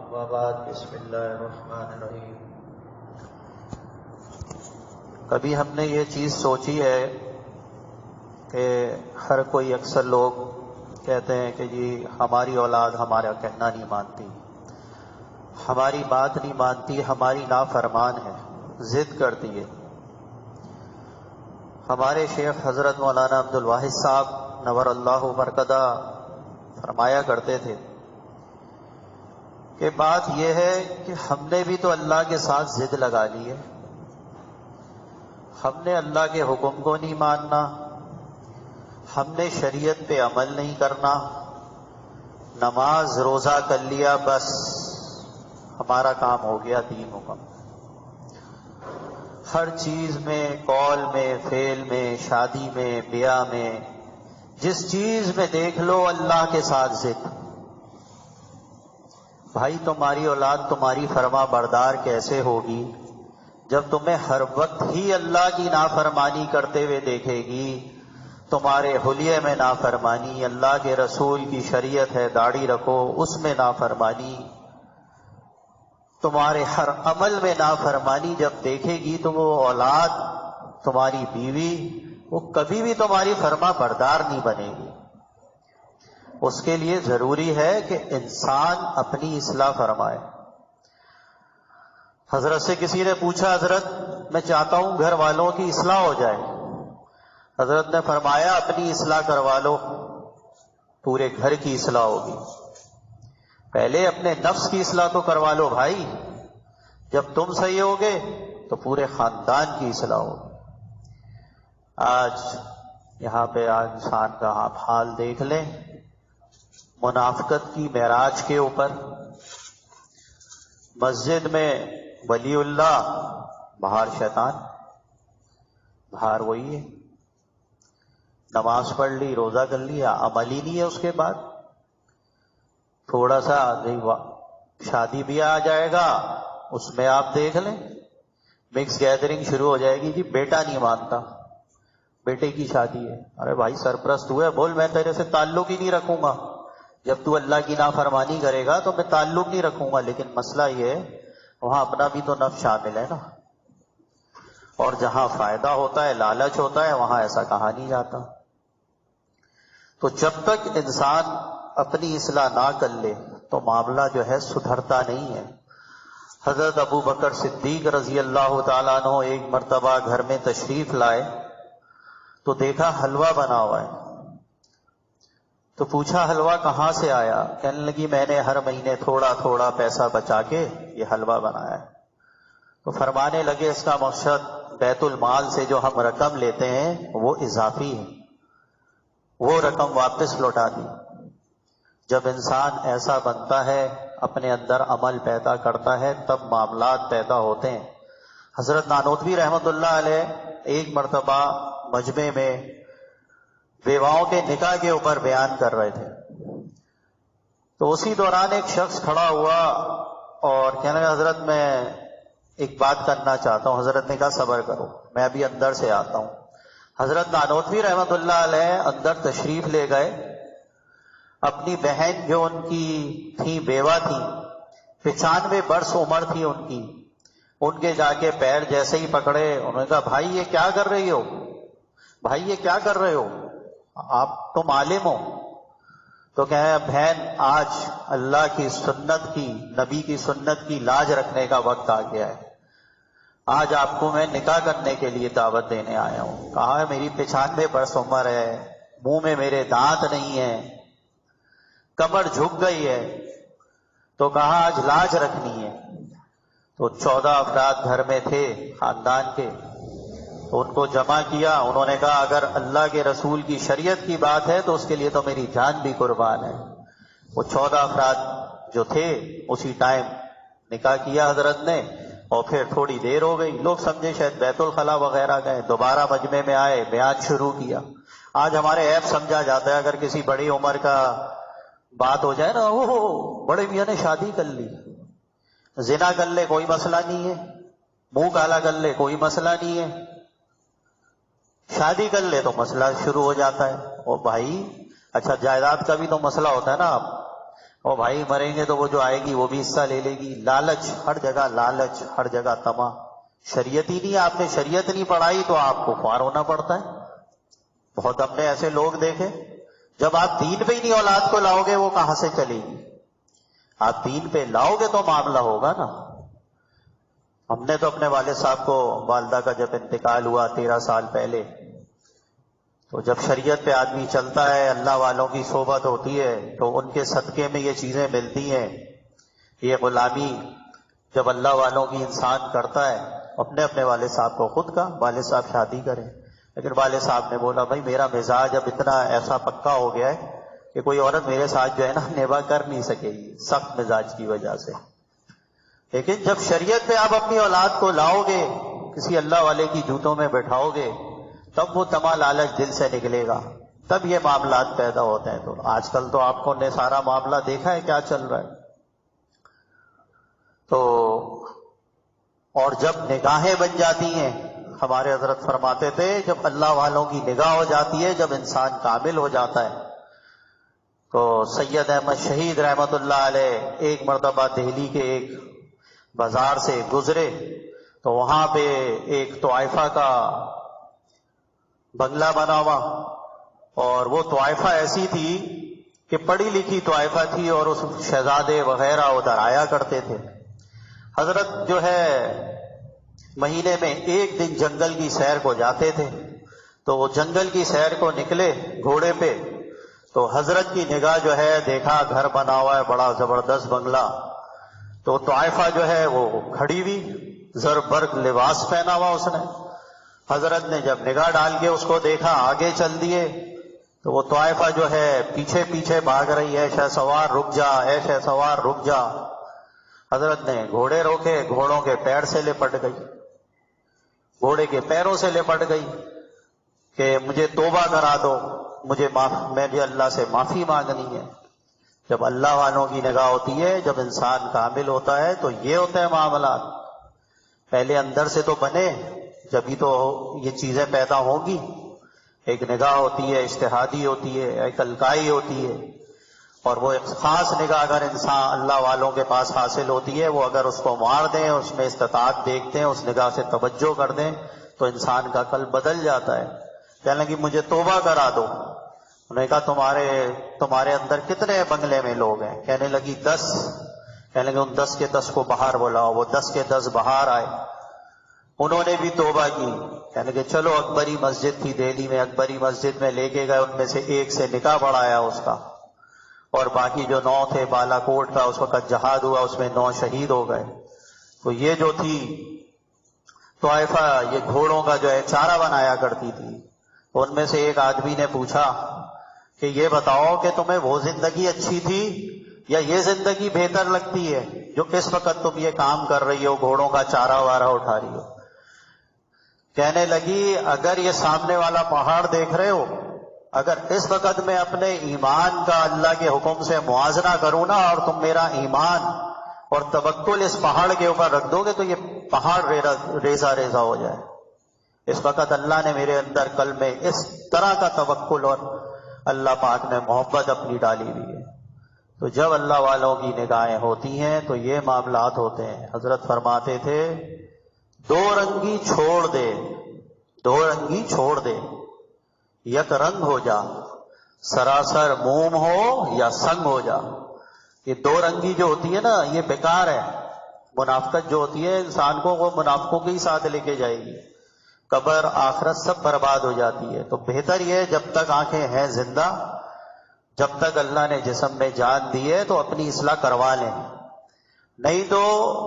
اما بعد بسم اللہ الرحمن الرحیم۔ کبھی ہم نے یہ چیز سوچی ہے کہ ہر کوئی اکثر لوگ کہتے ہیں کہ جی ہماری اولاد ہمارا کہنا نہیں مانتی، ہماری بات نہیں مانتی، ہماری نافرمان ہے، ضد کرتی ہے۔ ہمارے شیخ حضرت مولانا عبدالواحد صاحب نور اللہ برکتہ فرمایا کرتے تھے کہ بات یہ ہے کہ ہم نے بھی تو اللہ کے ساتھ ضد لگا لی ہے، ہم نے اللہ کے حکم کو نہیں ماننا، ہم نے شریعت پہ عمل نہیں کرنا، نماز روزہ کر لیا، بس ہمارا کام ہو گیا، دین مکمل۔ ہر چیز میں، قول میں، فعل میں، شادی میں، بیاہ میں، جس چیز میں دیکھ لو اللہ کے ساتھ ضد۔ بھائی تمہاری اولاد تمہاری فرما بردار کیسے ہوگی جب تمہیں ہر وقت ہی اللہ کی نافرمانی کرتے ہوئے دیکھے گی؟ تمہارے حلیے میں نافرمانی، اللہ کے رسول کی شریعت ہے داڑھی رکھو اس میں نافرمانی، تمہارے ہر عمل میں نافرمانی جب دیکھے گی تو وہ اولاد، تمہاری بیوی، وہ کبھی بھی تمہاری فرما بردار نہیں بنے گی۔ اس کے لیے ضروری ہے کہ انسان اپنی اصلاح فرمائے۔ حضرت سے کسی نے پوچھا، حضرت میں چاہتا ہوں گھر والوں کی اصلاح ہو جائے۔ حضرت نے فرمایا اپنی اصلاح کروا لو، پورے گھر کی اصلاح ہوگی۔ پہلے اپنے نفس کی اصلاح تو کروا لو بھائی، جب تم صحیح ہوگے تو پورے خاندان کی اصلاح ہوگی۔ آج یہاں پہ انسان کا آپ حال دیکھ لیں، منافقت کی معراج کے اوپر، مسجد میں ولی اللہ، باہر شیطان، باہر وہی ہے، نماز پڑھ لی، روزہ کر لیا، عمل ہی نہیں ہے۔ اس کے بعد تھوڑا سا شادی بھی آ جائے گا، اس میں آپ دیکھ لیں مکس گیدرنگ شروع ہو جائے گی، جی بیٹا نہیں مانتا، بیٹے کی شادی ہے، ارے بھائی سرپرست ہوئے، بول میں تیرے سے تعلق ہی نہیں رکھوں گا، جب تو اللہ کی نافرمانی کرے گا تو میں تعلق نہیں رکھوں گا۔ لیکن مسئلہ یہ ہے وہاں اپنا بھی تو نفس شامل ہے نا، اور جہاں فائدہ ہوتا ہے، لالچ ہوتا ہے، وہاں ایسا کہا نہیں جاتا۔ تو جب تک انسان اپنی اصلاح نہ کر لے تو معاملہ جو ہے سدھرتا نہیں ہے۔ حضرت ابو بکر صدیق رضی اللہ تعالیٰ عنہ ایک مرتبہ گھر میں تشریف لائے تو دیکھا حلوہ بنا ہوا ہے، تو پوچھا حلوہ کہاں سے آیا؟ کہنے لگی میں نے ہر مہینے تھوڑا تھوڑا پیسہ بچا کے یہ حلوہ بنایا ہے۔ تو فرمانے لگے اس کا مقصد بیت المال سے جو ہم رقم لیتے ہیں وہ اضافی ہے، وہ رقم واپس لوٹا دی۔ جب انسان ایسا بنتا ہے، اپنے اندر عمل پیدا کرتا ہے، تب معاملات پیدا ہوتے ہیں۔ حضرت نانوتوی رحمت اللہ علیہ ایک مرتبہ مجمع میں بیواؤں کے نکاح کے اوپر بیان کر رہے تھے، تو اسی دوران ایک شخص کھڑا ہوا اور کہنے لگا حضرت میں ایک بات کرنا چاہتا ہوں۔ حضرت نے کہا صبر کرو، میں ابھی اندر سے آتا ہوں۔ حضرت نانوتوی رحمت اللہ علیہ اندر تشریف لے گئے، اپنی بہن جو ان کی تھی، بیوہ تھی، 95 برس عمر تھی ان کی، ان کے جا کے پیر جیسے ہی پکڑے، انہوں نے کہا بھائی یہ کیا کر رہی ہو، بھائی یہ کیا کر رہے ہو، آپ تم عالم ہو؟ تو کہیں بہن آج اللہ کی سنت کی، نبی کی سنت کی لاج رکھنے کا وقت آ گیا ہے، آج آپ کو میں نکاح کرنے کے لیے دعوت دینے آیا ہوں۔ کہا ہے میری 95 برس عمر ہے، منہ میں میرے دانت نہیں ہیں، کمر جھک گئی ہے، تو کہا آج لاج رکھنی ہے۔ تو 14 افراد گھر میں تھے خاندان کے، تو ان کو جمع کیا، انہوں نے کہا اگر اللہ کے رسول کی شریعت کی بات ہے تو اس کے لیے تو میری جان بھی قربان ہے۔ وہ 14 افراد جو تھے اسی ٹائم نکاح کیا حضرت نے، اور پھر تھوڑی دیر ہو گئی، لوگ سمجھے شاید بیت الخلاء وغیرہ گئے، دوبارہ مجمع میں آئے، بیان شروع کیا۔ آج ہمارے عیب سمجھا جاتا ہے اگر کسی بڑی عمر کا بات ہو جائے نا، اوہ بڑے میاں نے شادی کر لی، زنا کر لے کوئی مسئلہ نہیں ہے، منہ کالا کر لے کوئی مسئلہ نہیں ہے، شادی کر لے تو مسئلہ شروع ہو جاتا ہے۔ اور بھائی اچھا جائیداد کا بھی تو مسئلہ ہوتا ہے نا، اور بھائی مریں گے تو وہ جو آئے گی وہ بھی حصہ لے لے گی. لالچ ہر جگہ، لالچ ہر جگہ، طمع. شریعت ہی نہیں، آپ نے شریعت نہیں پڑھائی تو آپ کو خوار ہونا پڑتا ہے. بہت ہم نے ایسے لوگ دیکھے، جب آپ دین پہ ہی نہیں اولاد کو لاؤ گے وہ کہاں سے چلے گی؟ آپ دین پہ لاؤ گے تو معاملہ ہوگا نا. ہم نے تو اپنے والد صاحب کو، والدہ کا جب انتقال ہوا 13 سال پہلے، تو جب شریعت پہ آدمی چلتا ہے، اللہ والوں کی صحبت ہوتی ہے، تو ان کے صدقے میں یہ چیزیں ملتی ہیں. یہ غلامی جب اللہ والوں کی انسان کرتا ہے. اپنے اپنے والد صاحب کو خود کا والد صاحب شادی کریں، لیکن والد صاحب نے بولا بھائی میرا مزاج اب اتنا ایسا پکا ہو گیا ہے کہ کوئی عورت میرے ساتھ جو ہے نا نباہ کر نہیں سکے گی، سخت مزاج کی وجہ سے. لیکن جب شریعت پہ آپ اپنی اولاد کو لاؤ گے، کسی اللہ والے کی جوتوں میں بیٹھاؤ گے، تب وہ طمع لالچ دل سے نکلے گا، تب یہ معاملات پیدا ہوتے ہیں. تو آج کل تو آپ کو نے سارا معاملہ دیکھا ہے کیا چل رہا ہے. تو اور جب نگاہیں بن جاتی ہیں، ہمارے حضرت فرماتے تھے جب اللہ والوں کی نگاہ ہو جاتی ہے، جب انسان کامل ہو جاتا ہے. تو سید احمد شہید رحمت اللہ علیہ ایک مرتبہ دہلی کے ایک بازار سے گزرے، تو وہاں پہ ایک طائفہ کا بنگلہ بنا ہوا، اور وہ طائفہ ایسی تھی کہ پڑھی لکھی طائفہ تھی، اور اس شہزادے وغیرہ ادھر آیا کرتے تھے. حضرت جو ہے مہینے میں ایک دن جنگل کی سیر کو جاتے تھے. تو وہ جنگل کی سیر کو نکلے گھوڑے پہ، تو حضرت کی نگاہ جو ہے دیکھا گھر بنا ہوا ہے بڑا زبردست بنگلہ. تو طائفہ جو ہے وہ کھڑی ہوئی، زر برق لباس پہنا ہوا اس نے. حضرت نے جب نگاہ ڈال کے اس کو دیکھا، آگے چل دیے، تو وہ طائفہ جو ہے پیچھے پیچھے بھاگ رہی ہے، شہ سوار رک جا، اے شہ سوار رک جا. حضرت نے گھوڑے روکے، گھوڑوں کے پیر سے لپٹ گئی، گھوڑے کے پیروں سے لپٹ گئی کہ مجھے توبہ کرا دو، مجھے اللہ سے معافی مانگنی ہے. جب اللہ والوں کی نگاہ ہوتی ہے، جب انسان کامل ہوتا ہے، تو یہ ہوتے ہیں معاملات. پہلے اندر سے تو بنے، جبھی تو یہ چیزیں پیدا ہوں گی. ایک نگاہ ہوتی ہے، اجتہادی ہوتی ہے، ایک القائی ہوتی ہے، اور وہ ایک خاص نگاہ اگر انسان اللہ والوں کے پاس حاصل ہوتی ہے، وہ اگر اس کو مار دیں، اس میں استطاعت دیکھتے ہیں، اس نگاہ سے توجہ کر دیں، تو انسان کا قلب بدل جاتا ہے. کہنے لگی مجھے توبہ کرا دو. انہوں نے کہا تمہارے اندر کتنے بنگلے میں لوگ ہیں؟ کہنے لگی 10. کہنے لگے ان 10 کے 10 کو باہر بلاؤ. وہ 10 کے 10 باہر آئے، انہوں نے بھی توبہ کی. کہنے لگے چلو اکبری مسجد تھی دہلی میں، اکبری مسجد میں لے کے گئے، ان میں سے ایک سے نکاح پڑھایا اس کا، اور باقی جو 9 تھے بالا کوٹ کا اس وقت جہاد ہوا، اس میں 9 شہید ہو گئے. تو یہ جو تھی طائفہ، یہ گھوڑوں کا جو ہے چارہ بنایا کرتی تھی. ان میں سے ایک آدمی نے پوچھا کہ یہ بتاؤ کہ تمہیں وہ زندگی اچھی تھی یا یہ زندگی بہتر لگتی ہے جو اس وقت تم یہ کام کر رہی ہو، گھوڑوں کا چارہ وارہ اٹھا رہی ہو؟ کہنے لگی اگر یہ سامنے والا پہاڑ دیکھ رہے ہو، اگر اس وقت میں اپنے ایمان کا اللہ کے حکم سے موازنہ کروں نا، اور تم میرا ایمان اور توکل اس پہاڑ کے اوپر رکھ دو گے، تو یہ پہاڑ ریزہ ریزہ ہو جائے. اس وقت اللہ نے میرے اندر قلب میں اس طرح کا توکل اور اللہ پاک نے محبت اپنی ڈالی ہوئی ہے. تو جب اللہ والوں کی نگاہیں ہوتی ہیں تو یہ معاملات ہوتے ہیں. حضرت فرماتے تھے 2 رنگی چھوڑ دے، 2 رنگی چھوڑ دے، یک رنگ ہو جا، سراسر موم ہو یا سنگ ہو جا. یہ 2 رنگی جو ہوتی ہے نا، یہ بیکار ہے. منافقت جو ہوتی ہے انسان کو وہ منافقوں کے ہی ساتھ لے کے جائے گی، قبر آخرت سب برباد ہو جاتی ہے. تو بہتر یہ ہے جب تک آنکھیں ہیں زندہ، جب تک اللہ نے جسم میں جان دی ہے تو اپنی اصلاح کروا لیں. نہیں تو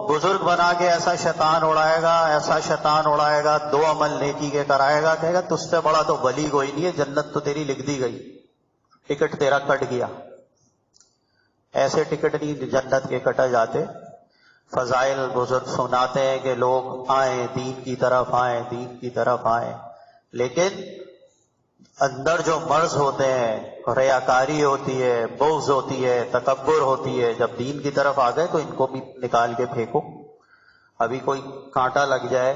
بزرگ بنا کے ایسا شیطان اڑائے گا، ایسا شیطان اڑائے گا، 2 عمل نیکی کے کرائے گا، کہے گا تجھ سے بڑا تو ولی کوئی نہیں ہے، جنت تو تیری لکھ دی گئی، ٹکٹ تیرا کٹ گیا. ایسے ٹکٹ نہیں جنت کے کٹا جاتے. فضائل بزرگ سناتے ہیں کہ لوگ آئیں دین کی طرف، آئیں دین کی طرف آئیں، لیکن اندر جو مرض ہوتے ہیں، ریاکاری ہوتی ہے، بغض ہوتی ہے، تکبر ہوتی ہے، جب دین کی طرف آ گئے تو ان کو بھی نکال کے پھینکو. ابھی کوئی کانٹا لگ جائے،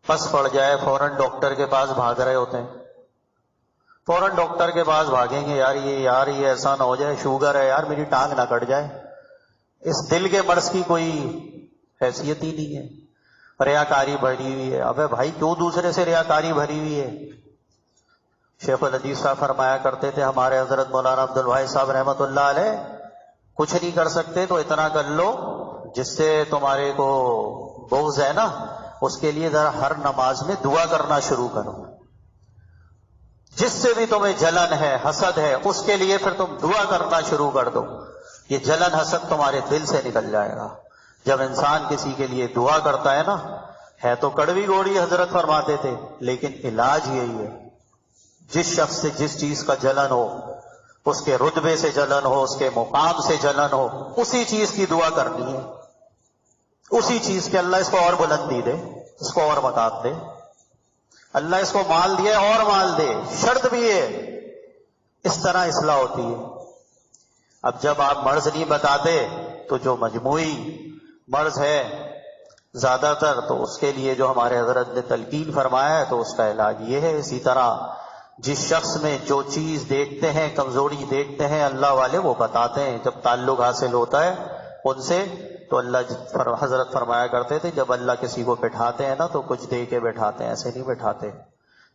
پس پڑ جائے، فوراً ڈاکٹر کے پاس بھاگ رہے ہوتے ہیں. فوراً ڈاکٹر کے پاس بھاگیں گے، یار یہ ایسا نہ ہو جائے، شوگر ہے یار، میری ٹانگ نہ کٹ جائے۔ اس دل کے مرض کی کوئی حیثیت ہی نہیں ہے، ریاکاری بھری ہوئی ہے۔ ابے بھائی کیوں دوسرے سے ریاکاری بھری ہوئی ہے؟ شیخ الحدیث صاحب فرمایا کرتے تھے، ہمارے حضرت مولانا عبد الواحد صاحب رحمۃ اللہ علیہ، کچھ نہیں کر سکتے تو اتنا کر لو، جس سے تمہارے کو بغض ہے نا، اس کے لیے ذرا ہر نماز میں دعا کرنا شروع کرو۔ جس سے بھی تمہیں جلن ہے، حسد ہے، اس کے لیے پھر تم دعا کرنا شروع کر دو، یہ جلن حسد تمہارے دل سے نکل جائے گا۔ جب انسان کسی کے لیے دعا کرتا ہے نا، ہے تو کڑوی گوڑی حضرت فرماتے تھے، لیکن علاج یہی ہے، جس شخص سے جس چیز کا جلن ہو، اس کے رتبے سے جلن ہو، اس کے مقام سے جلن ہو، اسی چیز کی دعا کرنی ہے، اسی چیز کے اللہ اس کو اور بلندی دے، اس کو اور مقام دے، اللہ اس کو مال دے اور مال دے، شرط بھی ہے، اس طرح اصلاح ہوتی ہے۔ اب جب آپ مرض نہیں بتاتے تو جو مجموعی مرض ہے زیادہ تر، تو اس کے لیے جو ہمارے حضرت نے تلقین فرمایا ہے تو اس کا علاج یہ ہے۔ اسی طرح جس شخص میں جو چیز دیکھتے ہیں، کمزوری دیکھتے ہیں، اللہ والے وہ بتاتے ہیں، جب تعلق حاصل ہوتا ہے ان سے تو اللہ حضرت فرمایا کرتے تھے، جب اللہ کسی کو بٹھاتے ہیں نا تو کچھ دے کے بٹھاتے ہیں، ایسے نہیں بٹھاتے۔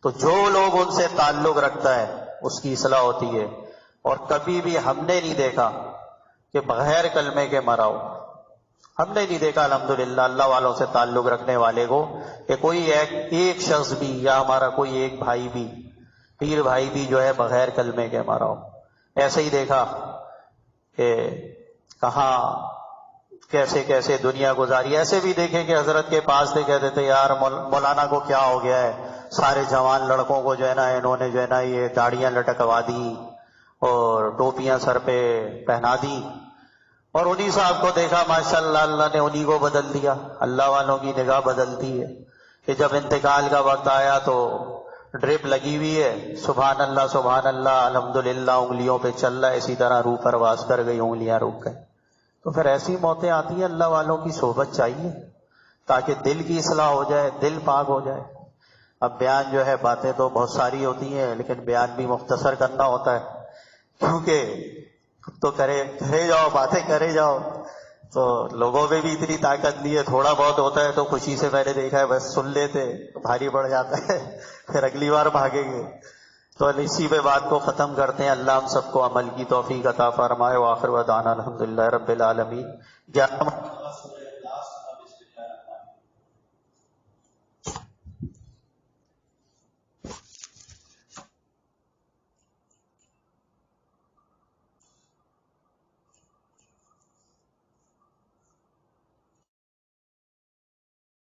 تو جو لوگ ان سے تعلق رکھتا ہے اس کی اصلاح ہوتی ہے۔ اور کبھی بھی ہم نے نہیں دیکھا کہ بغیر کلمے کے مرا ہو، ہم نے نہیں دیکھا الحمدللہ اللہ والوں سے تعلق رکھنے والے کو کہ کوئی ایک شخص بھی یا ہمارا کوئی ایک بھائی بھی، پیر بھائی بھی جو ہے بغیر کلمے کے مرا ہو۔ ایسے ہی دیکھا کہ کہاں کیسے کیسے دنیا گزاری۔ ایسے بھی دیکھیں کہ حضرت کے پاس سے کہتے تھے، یار مولانا کو کیا ہو گیا ہے، سارے جوان لڑکوں کو جو ہے نا انہوں نے جو ہے نا یہ داڑیاں لٹکوا دی اور ٹوپیاں سر پہ پہنا دی، اور انہی صاحب کو دیکھا ماشاءاللہ اللہ نے انہی کو بدل دیا۔ اللہ والوں کی نگاہ بدلتی ہے کہ جب انتقال کا وقت آیا تو ڈرپ لگی ہوئی ہے، سبحان اللہ الحمدللہ انگلیوں پہ چل رہا ہے، اسی طرح روح پرواز کر گئی، انگلیاں رک گئی۔ تو پھر ایسی موتیں آتی ہیں، اللہ والوں کی صحبت چاہیے تاکہ دل کی اصلاح ہو جائے، دل پاک ہو جائے۔ اب بیان جو ہے، باتیں تو بہت ساری ہوتی ہیں لیکن بیان بھی مختصر کرنا ہوتا ہے، کیونکہ تو کرے جاؤ، باتیں کرے جاؤ، تو لوگوں میں بھی اتنی طاقت نہیں ہے، تھوڑا بہت ہوتا ہے تو خوشی سے میں نے دیکھا ہے بس سن لیتے، بھاری پڑ جاتا ہے پھر اگلی بار بھاگیں گے۔ تو اسی پہ بات کو ختم کرتے ہیں۔ اللہ ہم سب کو عمل کی توفیق عطا فرمائے۔ وآخر دعوانا الحمدللہ رب العالمین۔